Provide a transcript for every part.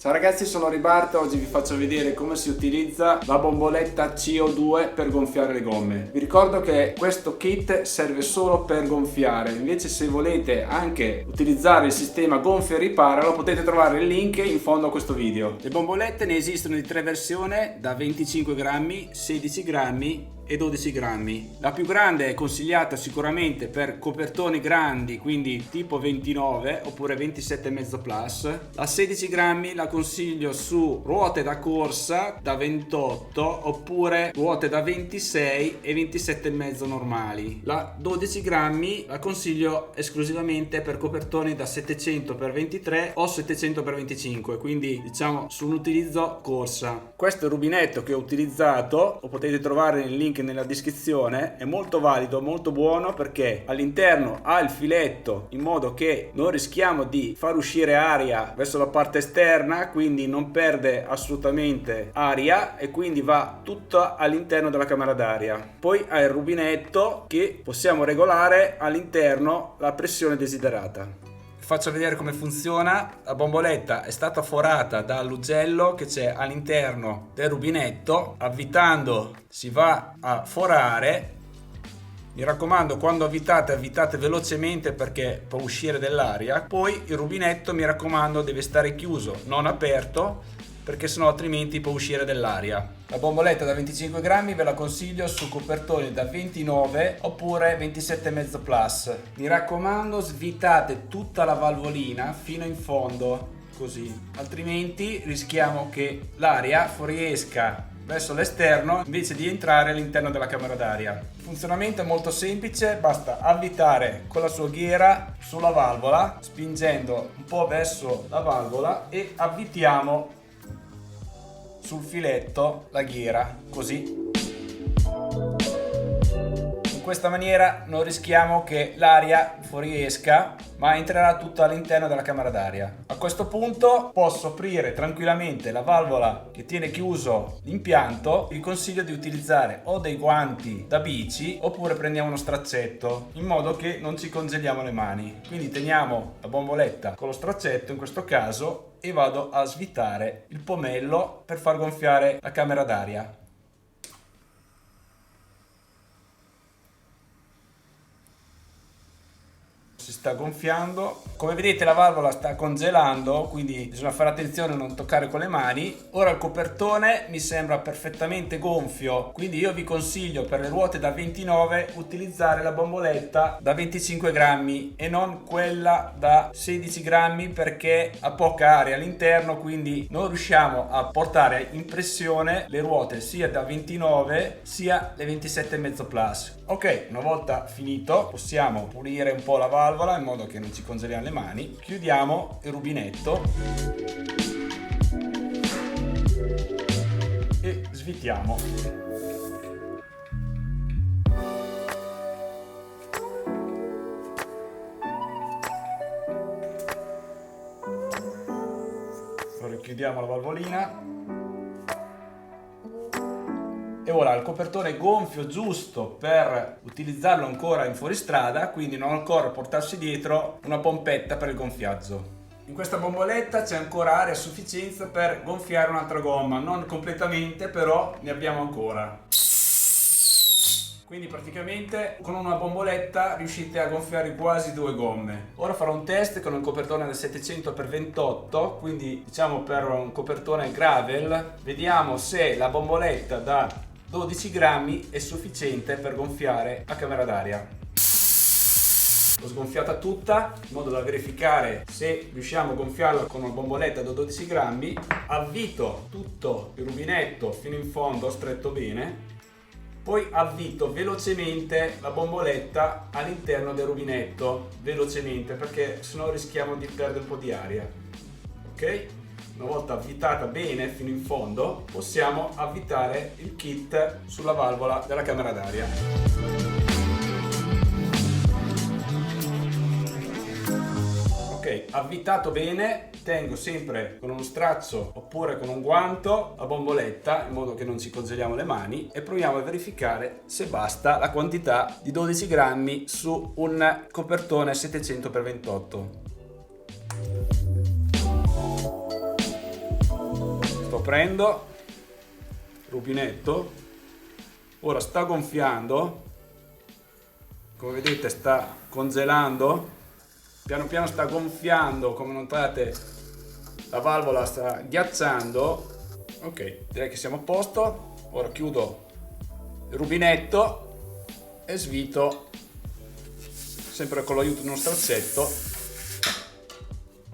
Ciao ragazzi, sono Ribarta. Oggi vi faccio vedere come si utilizza la bomboletta CO2 per gonfiare le gomme. Vi ricordo che questo kit serve solo per gonfiare, invece se volete anche utilizzare il sistema gonfia e ripara lo potete trovare il link in fondo a questo video. Le bombolette ne esistono di tre versioni, da 25 grammi, 16 grammi e 12 grammi. La più grande è consigliata sicuramente per copertoni grandi, quindi tipo 29 oppure 27,5 plus. La 16 grammi la consiglio su ruote da corsa da 28 oppure ruote da 26 e 27,5 normali. La 12 grammi la consiglio esclusivamente per copertoni da 700x23 o 700x25, quindi diciamo su un utilizzo corsa. Questo è il rubinetto che ho utilizzato, lo potete trovare nel link nella descrizione. È molto valido, molto buono, perché all'interno ha il filetto in modo che non rischiamo di far uscire aria verso la parte esterna, quindi non perde assolutamente aria e quindi va tutto all'interno della camera d'aria. Poi ha il rubinetto che possiamo regolare all'interno la pressione desiderata. Faccio vedere come funziona. La bomboletta è stata forata dall'ugello che c'è all'interno del rubinetto. Avvitando si va a forare. Mi raccomando, quando avvitate velocemente perché può uscire dell'aria. Poi il rubinetto, mi raccomando, deve stare chiuso, non aperto, perché sennò altrimenti può uscire dell'aria. La bomboletta da 25 grammi ve la consiglio su copertoni da 29 oppure 27,5 plus. Mi raccomando, svitate tutta la valvolina fino in fondo, così, altrimenti rischiamo che l'aria fuoriesca verso l'esterno invece di entrare all'interno della camera d'aria. Il funzionamento è molto semplice, basta avvitare con la sua ghiera sulla valvola, spingendo un po' verso la valvola, e avvitiamo sul filetto la ghiera, così. In questa maniera non rischiamo che l'aria fuoriesca, ma entrerà tutta all'interno della camera d'aria. A questo punto posso aprire tranquillamente la valvola che tiene chiuso l'impianto. Vi consiglio di utilizzare o dei guanti da bici oppure prendiamo uno straccetto, in modo che non ci congeliamo le mani. Quindi teniamo la bomboletta con lo straccetto in questo caso e vado a svitare il pomello per far gonfiare la camera d'aria. Si sta gonfiando, come vedete la valvola sta congelando, quindi bisogna fare attenzione a non toccare con le mani. Ora il copertone mi sembra perfettamente gonfio, quindi io vi consiglio per le ruote da 29 utilizzare la bomboletta da 25 grammi e non quella da 16 grammi, perché ha poca aria all'interno, quindi non riusciamo a portare in pressione le ruote sia da 29 sia le 27,5 plus. Ok, una volta finito possiamo pulire un po' la valvola in modo che non ci congeliamo le mani. Chiudiamo il rubinetto e svitiamo. Richiudiamo la valvolina. E ora il copertone è gonfio giusto per utilizzarlo ancora in fuoristrada, quindi non occorre portarsi dietro una pompetta per il gonfiaggio. In questa bomboletta c'è ancora aria a sufficienza per gonfiare un'altra gomma, non completamente, però ne abbiamo ancora. Quindi praticamente con una bomboletta riuscite a gonfiare quasi 2 gomme. Ora farò un test con un copertone da 700x28, quindi diciamo per un copertone gravel. Vediamo se la bomboletta da 12 grammi è sufficiente per gonfiare la camera d'aria. L'ho sgonfiata tutta in modo da verificare se riusciamo a gonfiarla con una bomboletta da 12 grammi. Avvito tutto il rubinetto fino in fondo, stretto bene. Poi avvito velocemente la bomboletta all'interno del rubinetto, velocemente, perché sennò rischiamo di perdere un po' di aria. Ok? Una volta avvitata bene fino in fondo, possiamo avvitare il kit sulla valvola della camera d'aria. Ok, avvitato bene, tengo sempre con uno straccio oppure con un guanto la bomboletta in modo che non ci congeliamo le mani e proviamo a verificare se basta la quantità di 12 grammi su un copertone 700x28. prendo, rubinetto, ora sta gonfiando, come vedete sta congelando, piano piano sta gonfiando, come notate la valvola sta ghiacciando. Ok, direi che siamo a posto. Ora chiudo il rubinetto e svito, sempre con l'aiuto di uno stracetto.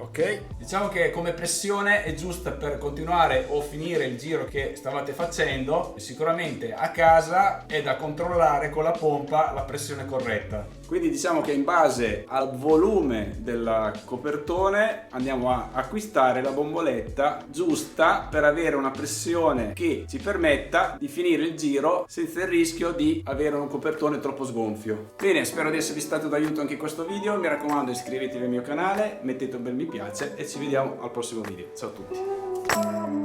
Ok, diciamo che come pressione è giusta per continuare o finire il giro che stavate facendo. Sicuramente a casa è da controllare con la pompa la pressione corretta. Quindi diciamo che in base al volume del copertone andiamo a acquistare la bomboletta giusta per avere una pressione che ci permetta di finire il giro senza il rischio di avere un copertone troppo sgonfio. Bene, spero di esservi stato d'aiuto anche in questo video. Mi raccomando, iscrivetevi al mio canale, mettete un bel mi piace e ci vediamo al prossimo video. Ciao a tutti.